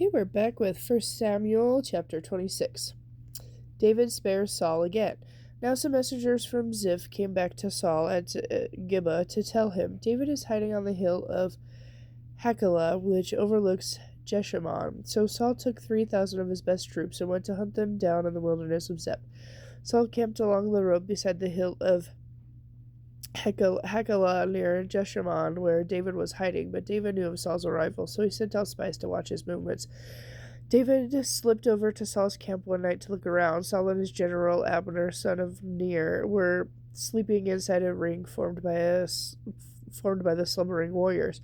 Okay, we're back with 1 Samuel chapter 26. David spares Saul again. Now some messengers from Ziph came back to Saul at Gibeah to tell him, David is hiding on the hill of Hachilah, which overlooks Jeshimon. So Saul took 3,000 of his best troops and went to hunt them down in the wilderness of Ziph. Saul camped along the road beside the hill of Hachilah near Jeshimon, where David was hiding, but David knew of Saul's arrival, so he sent out spies to watch his movements. David slipped over to Saul's camp one night to look around. Saul and his general Abner, son of Ner, were sleeping inside a ring formed by the slumbering warriors.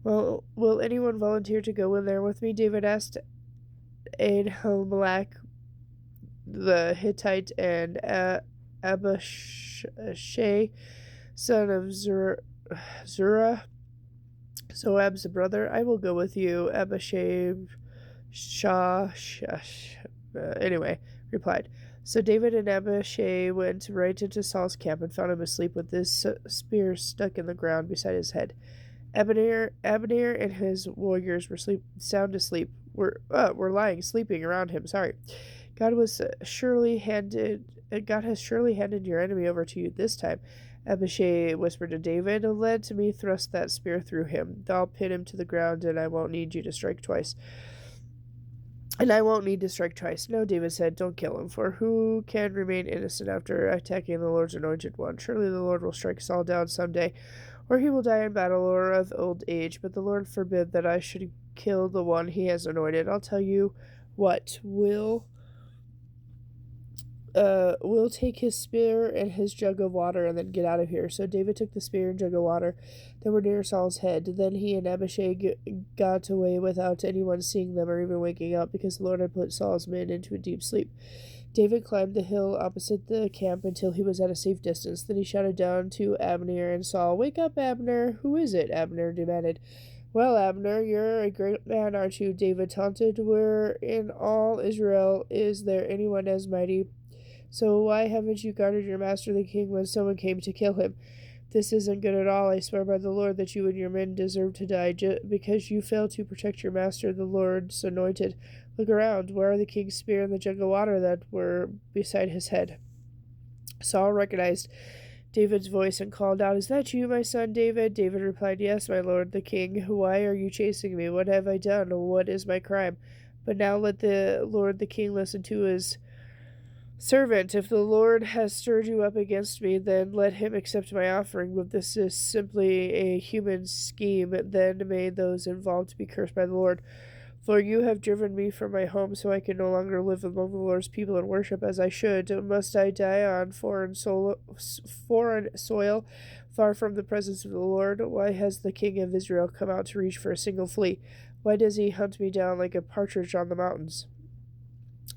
Well, will anyone volunteer to go in there with me? David asked. Ahimelech the Hittite and Abishai, son of Zerah, Joab's brother. I will go with you, Abishai replied. So David and Abishai went right into Saul's camp and found him asleep with his spear stuck in the ground beside his head. Abner and his warriors were sound asleep. Were lying, sleeping around him. Sorry. God has surely handed your enemy over to you this time. Abishai whispered to David, let me thrust that spear through him. I'll pin him to the ground, and I won't need to strike twice. No, David said, don't kill him, for who can remain innocent after attacking the Lord's anointed one? Surely the Lord will strike Saul down someday, or he will die in battle or of old age, but the Lord forbid that I should kill the one he has anointed. I'll tell you what, we'll take his spear and his jug of water and then get out of here. So David took the spear and jug of water that were near Saul's head. Then he and Abishai got away without anyone seeing them or even waking up, because the Lord had put Saul's men into a deep sleep. David climbed the hill opposite the camp until he was at a safe distance. Then he shouted down to Abner and Saul, wake up, Abner. Who is it? Abner demanded. Well, Abner, you're a great man, aren't you? David taunted. Where in all Israel is there anyone as mighty? So why haven't you guarded your master the king when someone came to kill him? This isn't good at all. I swear by the Lord that you and your men deserve to die because you failed to protect your master, the Lord's anointed. Look around. Where are the king's spear and the jug of water that were beside his head? Saul recognized David's voice and called out, is that you, my son David? David replied, yes, my lord the king. Why are you chasing me? What have I done? What is my crime? But now let the Lord the king listen to his servant. If the Lord has stirred you up against me, then let him accept my offering. But this is simply a human scheme. Then may those involved be cursed by the Lord. For you have driven me from my home, so I can no longer live among the Lord's people and worship as I should. Must I die on foreign soil, far from the presence of the Lord? Why has the king of Israel come out to reach for a single flea? Why does he hunt me down like a partridge on the mountains?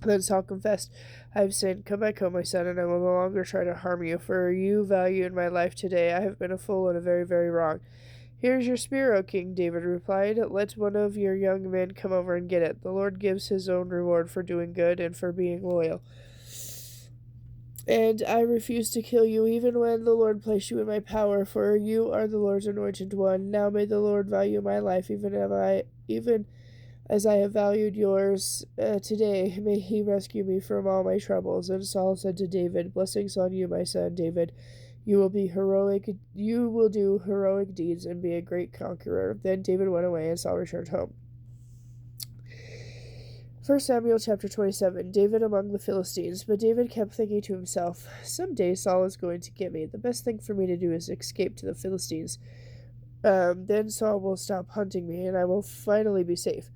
Then Saul confessed, I have sinned. Come back home, my son, and I will no longer try to harm you, for you valued my life today. I have been a fool and a very, very wrong. Here's your spear, O king, David replied. Let one of your young men come over and get it. The Lord gives his own reward for doing good and for being loyal. And I refuse to kill you, even when the Lord placed you in my power, for you are the Lord's anointed one. Now may the Lord value my life, even as I have valued yours today. May he rescue me from all my troubles. And Saul said to David, blessings on you, my son David. You will do heroic deeds and be a great conqueror. Then David went away and Saul returned home. 1 Samuel chapter 27, David among the Philistines. But David kept thinking to himself, someday Saul is going to get me. The best thing for me to do is escape to the Philistines. Then Saul will stop hunting me and I will finally be safe.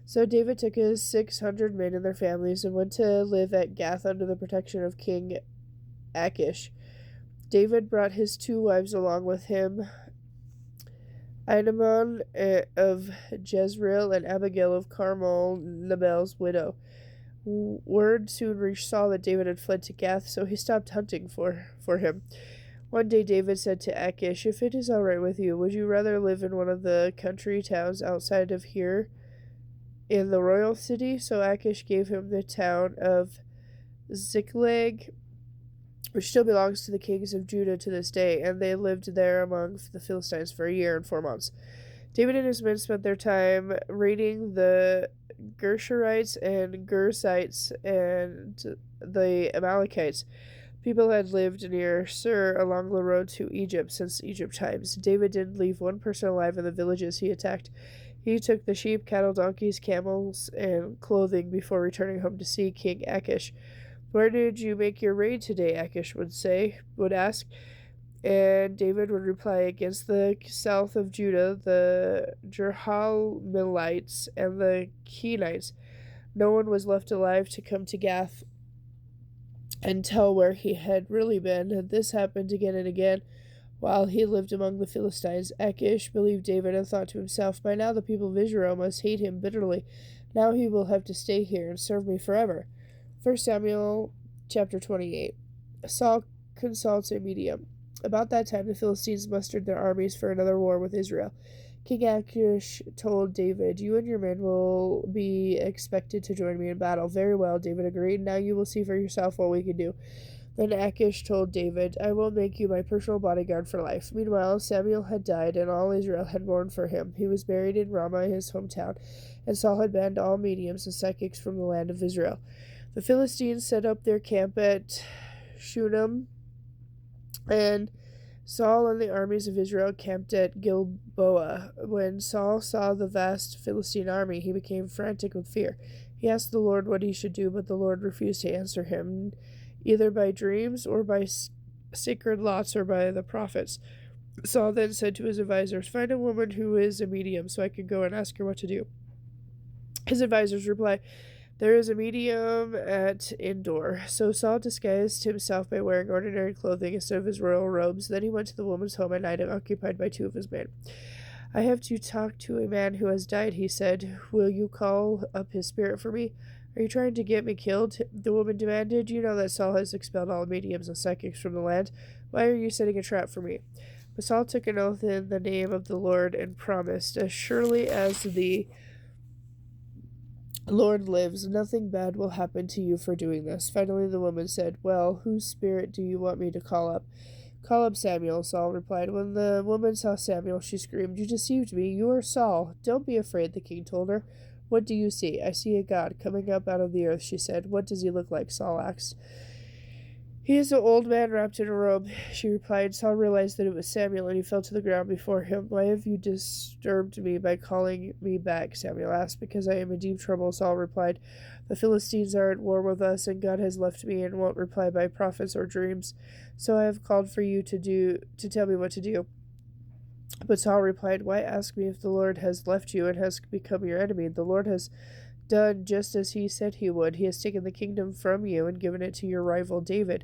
So David took his 600 men and their families and went to live at Gath under the protection of King Achish. David brought his 2 wives along with him, Ahinoam of Jezreel and Abigail of Carmel, Nabal's widow. Word soon reached Saul that David had fled to Gath, so he stopped hunting for him. One day David said to Achish, if it is all right with you, would you rather live in one of the country towns outside of here in the royal city? So Achish gave him the town of Ziklag, which still belongs to the kings of Judah to this day, and they lived there among the Philistines for a year and 4 months. David and his men spent their time raiding the Gershurites and Gersites and the Amalekites. People had lived near Sur along the road to Egypt since Egypt times. David didn't leave one person alive in the villages he attacked. He took the sheep, cattle, donkeys, camels, and clothing before returning home to see King Achish. Where did you make your raid today? Achish would ask. And David would reply, against the south of Judah, the Jerahmeelites and the Kenites. No one was left alive to come to Gath and tell where he had really been. And this happened again and again while he lived among the Philistines. Achish believed David and thought to himself, by now the people of Israel must hate him bitterly. Now he will have to stay here and serve me forever. 1 Samuel chapter 28. Saul consults a medium. About that time, the Philistines mustered their armies for another war with Israel. King Achish told David, you and your men will be expected to join me in battle. Very well, David agreed. Now you will see for yourself what we can do. Then Achish told David, I will make you my personal bodyguard for life. Meanwhile, Samuel had died, and all Israel had mourned for him. He was buried in Ramah, his hometown, and Saul had banned all mediums and psychics from the land of Israel. The Philistines set up their camp at Shunem, and Saul and the armies of Israel camped at Gilboa. When Saul saw the vast Philistine army, he became frantic with fear. He asked the Lord what he should do, but the Lord refused to answer him, either by dreams or by sacred lots or by the prophets. Saul then said to his advisors, find a woman who is a medium so I can go and ask her what to do. His advisors replied, there is a medium at Endor. So Saul disguised himself by wearing ordinary clothing instead of his royal robes. Then he went to the woman's home at night, occupied by two of his men. I have to talk to a man who has died, he said. Will you call up his spirit for me? Are you trying to get me killed? The woman demanded. You know that Saul has expelled all mediums and psychics from the land. Why are you setting a trap for me? But Saul took an oath in the name of the Lord and promised, as surely as the Lord lives, nothing bad will happen to you for doing this. Finally, the woman said, well, whose spirit do you want me to call up? Call up Samuel, Saul replied. When the woman saw Samuel, she screamed, you deceived me. You are Saul. Don't be afraid, the king told her. What do you see? I see a god coming up out of the earth, she said. What does he look like? Saul asked. He is an old man wrapped in a robe, she replied. Saul realized that it was Samuel, and he fell to the ground before him. Why have you disturbed me by calling me back? Samuel asked. Because I am in deep trouble, Saul replied. The Philistines are at war with us, and God has left me and won't reply by prophets or dreams. So I have called for you to tell me what to do. But Saul replied, why ask me if the Lord has left you and has become your enemy? The Lord has done just as he said he would. He has taken the kingdom from you and given it to your rival David.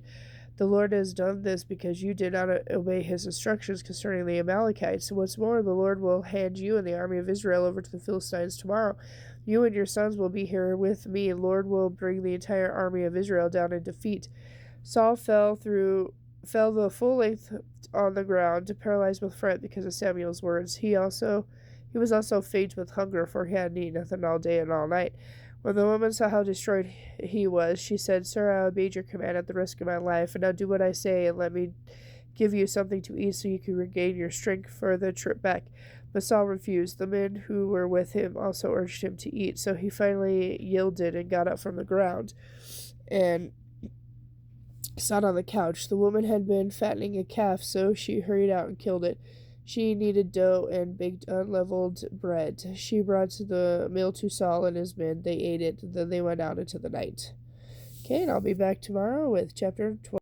The Lord has done this because you did not obey his instructions concerning the Amalekites. What's more, the Lord will hand you and the army of Israel over to the Philistines tomorrow. You and your sons will be here with me. The Lord will bring the entire army of Israel down in defeat. Saul fell the full length on the ground, paralyzed with fright because of Samuel's words. He was also faint with hunger, for he hadn't eaten nothing all day and all night. When the woman saw how destroyed he was, she said, Sir, I obeyed your command at the risk of my life, and now do what I say, and let me give you something to eat so you can regain your strength for the trip back. But Saul refused. The men who were with him also urged him to eat, so he finally yielded and got up from the ground and sat on the couch. The woman had been fattening a calf, so she hurried out and killed it. She kneaded dough and baked unleavened bread. She brought the meal to Saul and his men. They ate it. Then they went out into the night. Okay, and I'll be back tomorrow with chapter 12.